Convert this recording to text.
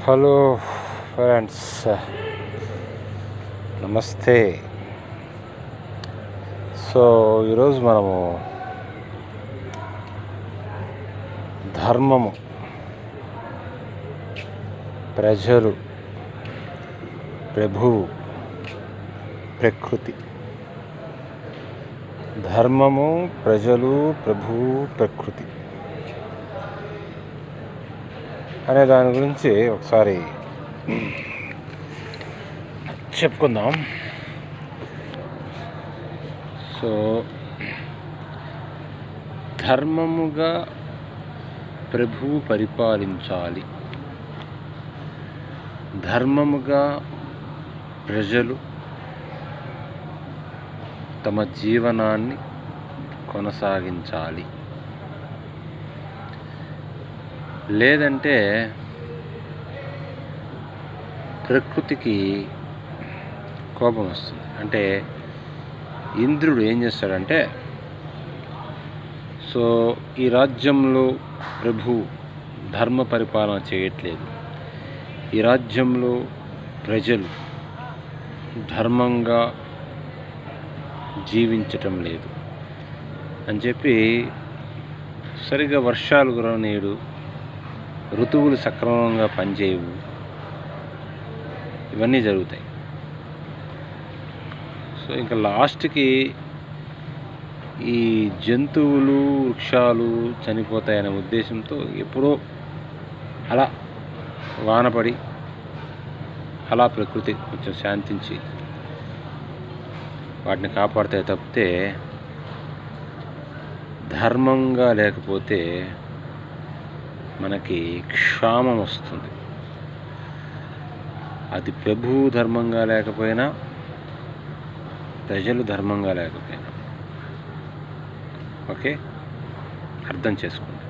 Hello friends, నమస్తే. So ఈరోజు మనము ధర్మము, ప్రజలు, ప్రభువు, ప్రకృతి. ధర్మము, ప్రజలు, ప్రభువు, ప్రకృతి అనే దాని గురించి ఒకసారి చెప్పుకుందాం. సో ధర్మముగా ప్రభువు పరిపాలించాలి, ధర్మముగా ప్రజలు తమ జీవనాన్ని కొనసాగించాలి. లేదంటే ప్రకృతికి కోపం వస్తుంది. అంటే ఇంద్రుడు ఏం చేస్తాడంటే, సో ఈ రాజ్యంలో ప్రభు ధర్మ పరిపాలన చేయట్లేదు, ఈ రాజ్యంలో ప్రజలు ధర్మంగా జీవించటం లేదు అని చెప్పి సరిగా వర్షాలు కురవనీయడు, ఋతువులు సక్రమంగా పనిచేయవు, ఇవన్నీ జరుగుతాయి. సో ఇంకా లాస్ట్కి ఈ జంతువులు, వృక్షాలు చనిపోతాయనే ఉద్దేశంతో ఎప్పుడో అలా వానపడి అలా ప్రకృతి కొంచెం శాంతించి వాటిని కాపాడితే తప్పితే ధర్మంగా లేకపోతే మనకి క్షామం వస్తుంది. అది ప్రభువు ధర్మంగా లేకపోయినా, ప్రజలు ధర్మంగా లేకపోయినా. ఓకే, అర్థం చేసుకోండి.